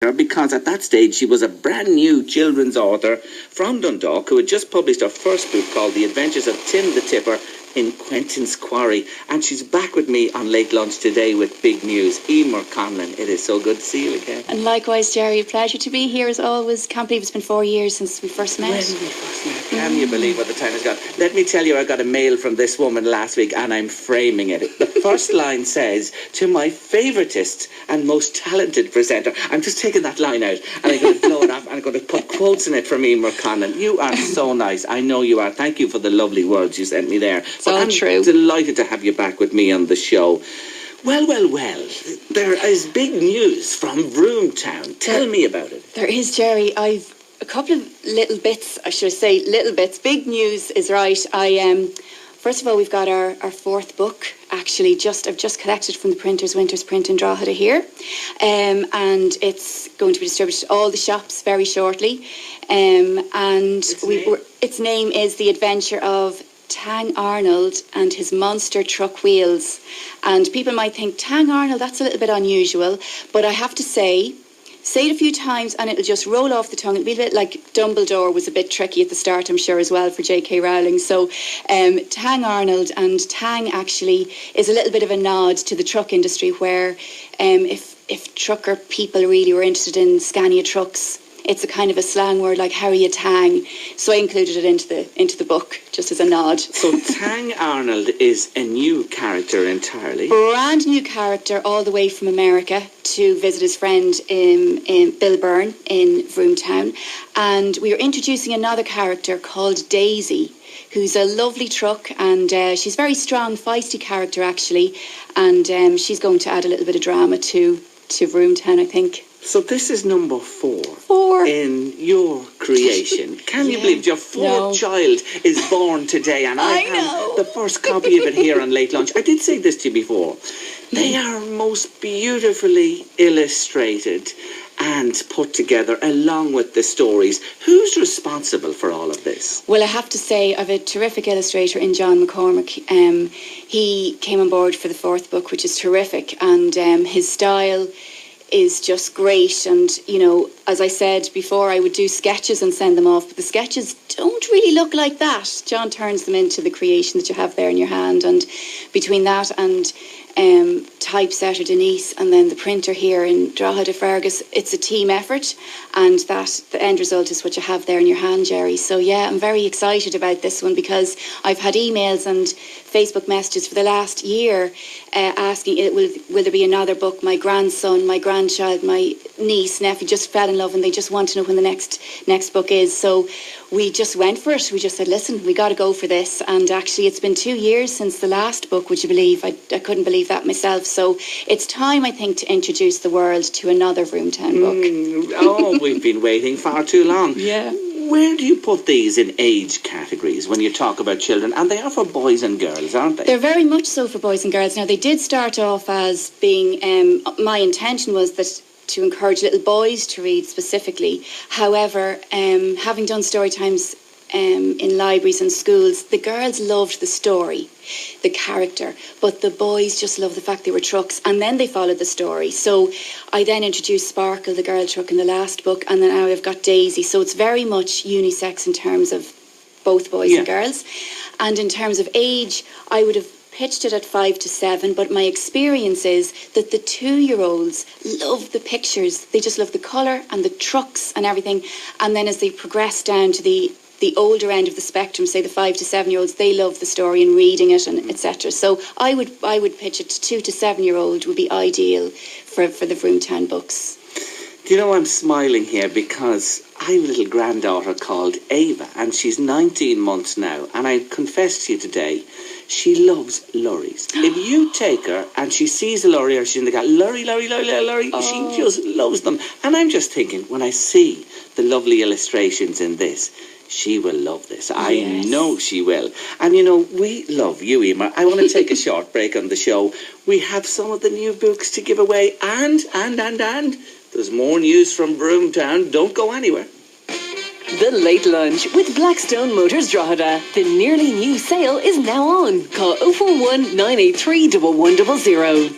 because at that stage she was a brand new children's author from Dundalk who had just published her first book called The Adventures of Tim the Tipper in Quentin's Quarry, and she's back with me on Late Lunch today with big news. Emer Conlon, it is so good to see you again. And likewise, Gerry, a pleasure to be here as always. Can't believe it's been 4 years since we first met. When we first met, can you believe what the time has gone? Let me tell you, I got a mail from this woman last week and I'm framing it. The first line says, to my favouriteest and most talented presenter. I'm just taking that line out and I'm going to blow it off and I'm going to put quotes in it from Emer Conlon. You are so nice. I know you are. Thank you for the lovely words you sent me there. It's all true. I'm delighted to have you back with me on the show. Well, there is big news from Vroom-Town. Tell me about it. There is, Gerry. I've a couple of little bits, I should say, little bits. Big news is right. First of all, we've got our fourth book, actually. I've just collected from the printers, Winters Print in Drogheda here. And it's going to be distributed to all the shops very shortly. Its name is The Adventure of Tang Arnold and His Monster Truck Wheels. And people might think, Tang Arnold, that's a little bit unusual. But I have to say it a few times and it'll just roll off the tongue. It'll be a bit like Dumbledore was a bit tricky at the start, I'm sure, as well, for J.K. Rowling. So Tang Arnold, and Tang actually is a little bit of a nod to the truck industry, where if trucker people really were interested in Scania trucks, it's a kind of a slang word like how are you Tang. So I included it into the book just as a nod. So Tang Arnold is a new character entirely. Brand new character all the way from America to visit his friend in Bill Byrne in Vroom-Town. And we are introducing another character called Daisy, who's a lovely truck, and she's a very strong, feisty character actually. And she's going to add a little bit of drama to Vroom-Town, I think. So this is number 4 in your creation. Can you believe your fourth child is born today? And I have the first copy of it here on Late Lunch. I did say this to you before. They are most beautifully illustrated and put together along with the stories. Who's responsible for all of this? Well, I have to say I have a terrific illustrator in John McCormick. He came on board for the fourth book, which is terrific, and his style is just great. And, you know, as I said before, I would do sketches and send them off, but the sketches don't really look like that. John turns them into the creation that you have there in your hand, and between that and typesetter Denise and then the printer here in Drogheda Fergus, it's a team effort, and that the end result is what you have there in your hand, Gerry. So yeah, I'm very excited about this one because I've had emails and Facebook messages for the last year asking, will there be another book? My grandson, my grandchild, my niece, nephew just fell in love and they just want to know when the next book is. So we just went for it. We just said, listen, we got to go for this. And actually it's been 2 years since the last book, would you believe? I couldn't believe that myself. So it's time, I think, to introduce the world to another Vroom-Town book. We've been waiting far too long. Yeah. Where do you put these in age categories when you talk about children? And they are for boys and girls, aren't they? They're very much so for boys and girls. Now, they did start off as being, my intention was that to encourage little boys to read specifically. However, having done story times in libraries and schools, the girls loved the story, the character, but the boys just loved the fact they were trucks, and then they followed the story. So I then introduced Sparkle, the girl truck, in the last book, and then now I've got Daisy. So it's very much unisex in terms of both boys and girls. And in terms of age, I would have pitched it at 5 to 7, but my experience is that the 2-year-olds love the pictures. They just love the colour and the trucks and everything. And then as they progress down to the older end of the spectrum, say the 5 to 7-year-olds, they love the story and reading it and etc. So I would pitch it to 2 to 7-year-old would be ideal for the Vroom-Town books. Do you know, I'm smiling here because I have a little granddaughter called Ava, and she's 19 months now, and I confess to you today, she loves lorries. If you take her and she sees a lorry or she's in the car, lorry, she just loves them. And I'm just thinking, when I see the lovely illustrations in this, she will love this. I know she will. And you know, we love you, Emer. I want to take a short break on the show. We have some of the new books to give away, and there's more news from Vroom-Town. Don't go anywhere. The Late Lunch with Blackstone Motors Drogheda. The nearly new sale is now on. Call 041 983 1100.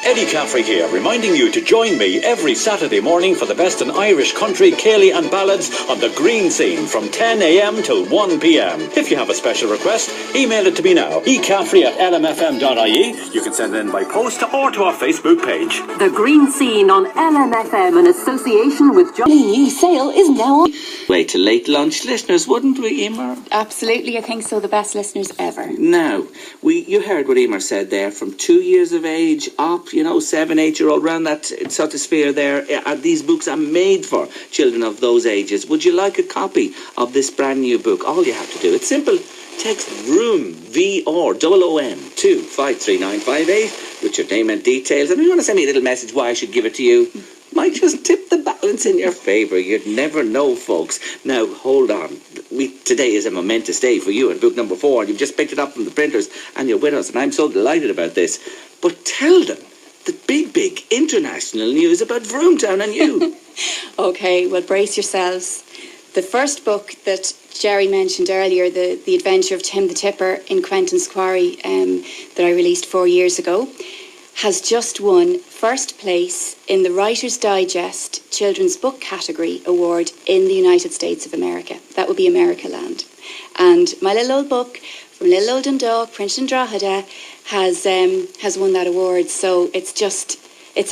Eddie Caffrey here, reminding you to join me every Saturday morning for the best in Irish country, Cayley and ballads on the Green Scene from 10 a.m. till 1 p.m. If you have a special request, email it to me now, ecaffrey@lmfm.ie. You can send it in by post or to our Facebook page. The Green Scene on LMFM in association with Johnny New Sale is now on. Way to late lunch listeners, wouldn't we, Emer? Absolutely, I think so. The best listeners ever. Now, you heard what Emer said there, from 2 years of age up, 7, 8-year-old, around that sort of sphere there. These books are made for children of those ages. Would you like a copy of this brand new book? All you have to do, it's simple. Text VROOM, VROOM, to 53958 with your name and details. And if you want to send me a little message why I should give it to you, might just tip the balance in your favour. You'd never know, folks. Now, hold on. Today is a momentous day for you in book number 4. You've just picked it up from the printers and you're with us, and I'm so delighted about this. But tell them the big international news about Vroom-Town and you. Okay, well, brace yourselves. The first book that Gerry mentioned earlier, the Adventure of Tim the Tipper in Quentin's Quarry, that I released 4 years ago, has just won first place in the Writer's Digest Children's Book Category Award in the United States of America. That would be America Land. And my little old book from little old Dundalk, printed in Drogheda, has won that award. So it's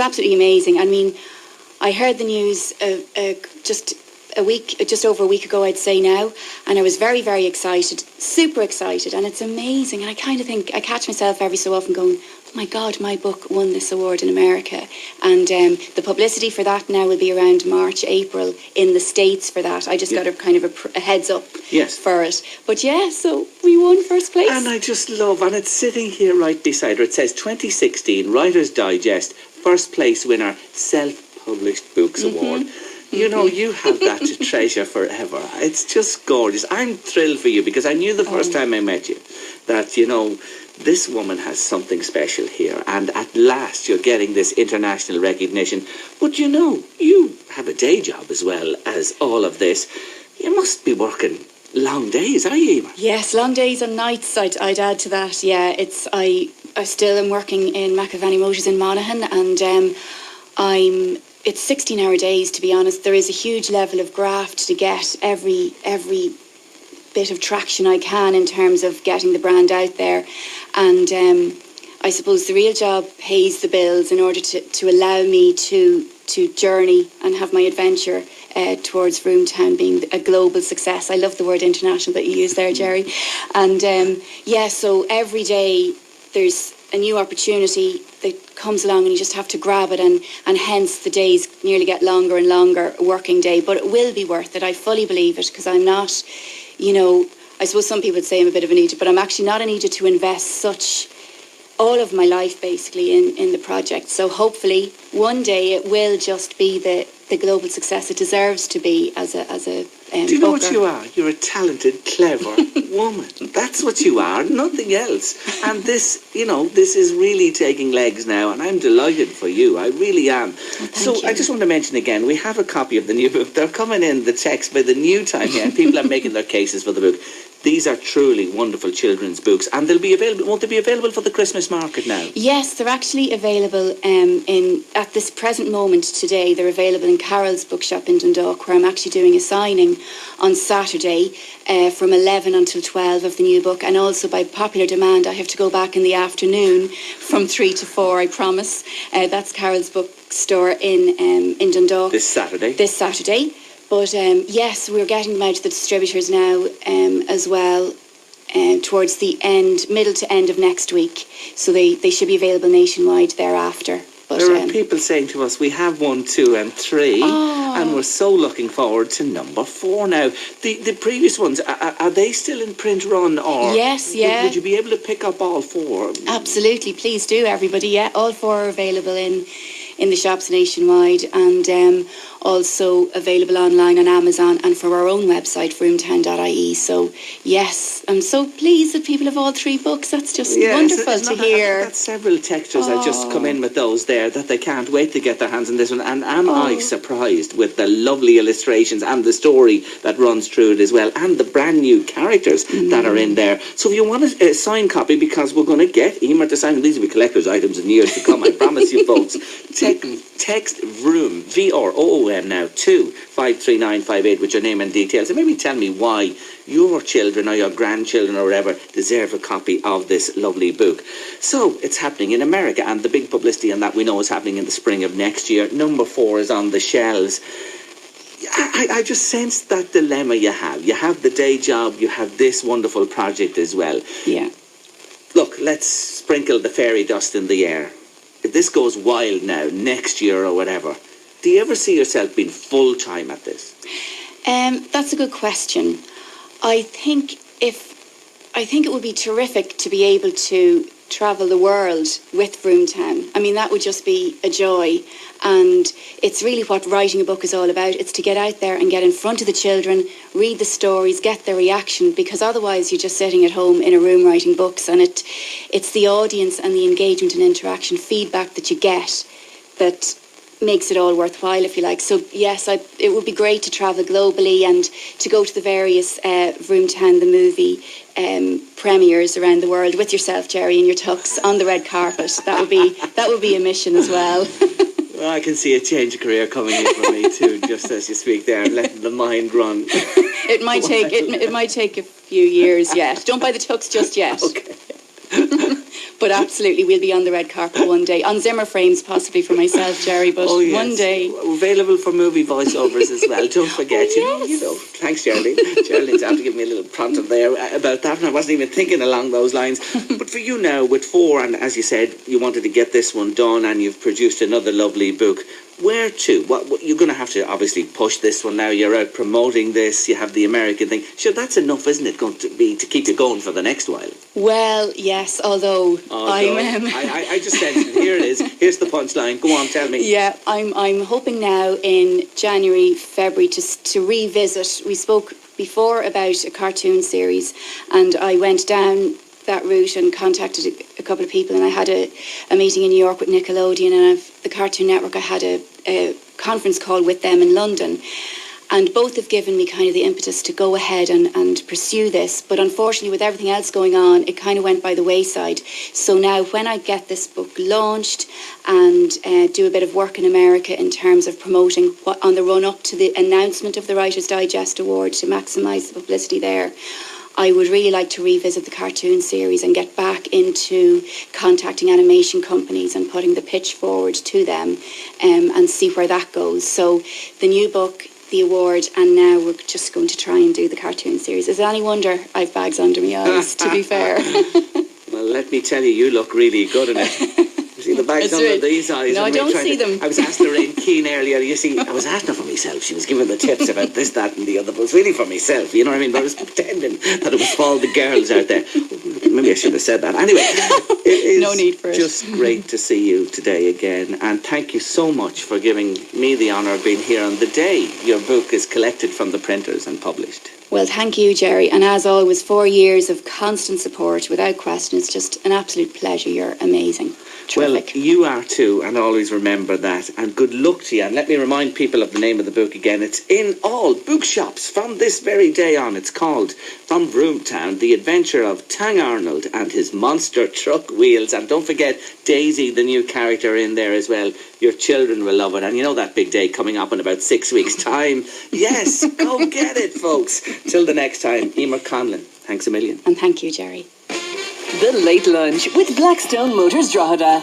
absolutely amazing. I mean, I heard the news just over a week ago, I'd say now, and I was very, very excited, super excited, and it's amazing. And I kind of think, I catch myself every so often going, oh my God, my book won this award in America. And the publicity for that now will be around March, April in the States for that. I just got a kind of a heads up for it. But yeah, so we won first place. And I just love, and it's sitting here right beside her, it says 2016 Writer's Digest First Place Winner Self-Published Books Award. You know, you have that to treasure forever. It's just gorgeous. I'm thrilled for you because I knew the first time I met you that, this woman has something special here, and at last you're getting this international recognition. But you have a day job as well as all of this. You must be working long days, are you, Emer? Yes, long days and nights, I'd add to that. Yeah, I still am working in McAvaney Motors in Monaghan, and it's 16-hour days, to be honest. There is a huge level of graft to get every bit of traction I can in terms of getting the brand out there. And I suppose the real job pays the bills in order to allow me to journey and have my adventure towards Vroom-Town being a global success. I love the word international that you used there, Gerry. And so every day there's a new opportunity that comes along and you just have to grab it, and hence the days nearly get longer and longer, working day. But it will be worth it. I fully believe it, because I'm not, I suppose some people would say I'm a bit of an idiot, but I'm actually not an idiot to invest all of my life basically in the project. So hopefully one day it will just be the global success it deserves to be as a Do you know what you are? You're a talented, clever woman. That's what you are, nothing else. And this is really taking legs now, and I'm delighted for you. I really am. Thank you. I just want to mention again, we have a copy of the new book. They're coming in, the text, by the new time here, and people are making their cases for the book. These are truly wonderful children's books, and they'll be available. Won't they be available for the Christmas market now? Yes, they're actually available at this present moment today. They're available in Carrolls Bookshop in Dundalk, where I'm actually doing a signing on Saturday from 11 until 12 of the new book. And also by popular demand, I have to go back in the afternoon from 3 to 4, I promise. That's Carrolls Bookstore in Dundalk. This Saturday? This Saturday. But yes, we're getting them out to the distributors now as well towards the middle to end of next week. So they should be available nationwide thereafter. But, there are people saying to us, we have 1, 2 and 3, and we're so looking forward to number 4 now. The previous ones, are they still in print run? Or yes, yeah. Would you be able to pick up all 4? Absolutely, please do, everybody. Yeah, all 4 are available in the shops nationwide, and also available online on Amazon and for our own website, vroom-town.ie. So, yes, I'm so pleased that people have all 3 books. That's just wonderful to hear. That's several textures have just come in with those there that they can't wait to get their hands on this one. And am I surprised with the lovely illustrations and the story that runs through it as well, and the brand new characters that are in there. So if you want a signed copy, because we're going to get Emer to sign, these will be collector's items in years to come, I promise you folks. Text Vroom, VROOM now, to 53958 with your name and details, and maybe tell me why your children or your grandchildren or whatever deserve a copy of this lovely book. So it's happening in America, and the big publicity on that we know is happening in the spring of next year. Number 4 is on the shelves. I just sense that dilemma you have. You have the day job, you have this wonderful project as well. Yeah. Look, let's sprinkle the fairy dust in the air. If this goes wild now, next year or whatever, do you ever see yourself being full-time at this? That's a good question. I think it would be terrific to be able to travel the world with Vroom-Town. I mean, that would just be a joy. And it's really what writing a book is all about. It's to get out there and get in front of the children, read the stories, get their reaction, because otherwise you're just sitting at home in a room writing books, and it's the audience and the engagement and interaction feedback that you get that makes it all worthwhile, if you like. So yes, it would be great to travel globally and to go to the various Vroom-Town the movie premieres around the world with yourself, Gerry, in your tux on the red carpet. That would be a mission as well. Well, I can see a change of career coming in for me too, just as you speak there, and letting the mind run. It might take a few years yet. Don't buy the tux just yet. Okay. But absolutely, we'll be on the red carpet one day. On Zimmer frames, possibly for myself, Gerry, but one day. Available for movie voiceovers as well. Don't forget, you know. Thanks, Geraldine. Geraldine's after giving me a little prompter there about that, and I wasn't even thinking along those lines. But for you now, with 4, and as you said, you wanted to get this one done, and you've produced another lovely book. Where to? What you're going to have to obviously push this one now. You're out promoting this. You have the American thing. Sure, that's enough, isn't it? Going to be to keep you going for the next while. Well, yes. Although I just said here it is. Here's the punchline. Go on, tell me. Yeah, I'm hoping now in January, February to revisit. We spoke before about a cartoon series, and I went down that route and contacted a couple of people, and I had a meeting in New York with Nickelodeon and the Cartoon Network. I had a conference call with them in London, and both have given me kind of the impetus to go ahead and pursue this, but unfortunately with everything else going on, it kind of went by the wayside. So now when I get this book launched and do a bit of work in America in terms of promoting what on the run up to the announcement of the Writers' Digest Award to maximise the publicity there, I would really like to revisit the cartoon series and get back into contacting animation companies and putting the pitch forward to them and see where that goes. So the new book, the award, and now we're just going to try and do the cartoon series. Is it any wonder I've bags under my eyes, to be fair? Well, let me tell you, you look really good in it. See the bags under these eyes? No, I don't see them. I was asking Lorraine Keane earlier, you see, I was asking her for myself. She was giving the tips about this, that and the other, but it was really for myself, you know what I mean? But I was pretending that it was for all the girls out there. Maybe I should have said that. Anyway, it is no need for it. Just great to see you today again, and thank you so much for giving me the honour of being here on the day your book is collected from the printers and published. Well, thank you, Gerry, and as always, 4 years of constant support, without question. It's just an absolute pleasure. You're amazing. Terrific. Well, you are too, and always remember that, and good luck to you. And let me remind people of the name of the book again. It's in all bookshops from this very day on. It's called From Vroom-Town, The Adventure of Tang Arnold and His Monster Truck Wheels. And don't forget Daisy, the new character, in there as well. Your children will love it. And you know that big day coming up in about 6 weeks' time. Yes, go get it, folks. Till the next time, Emer Conlon, thanks a million. And thank you, Gerry. The Late Lunch with Blackstone Motors Drogheda.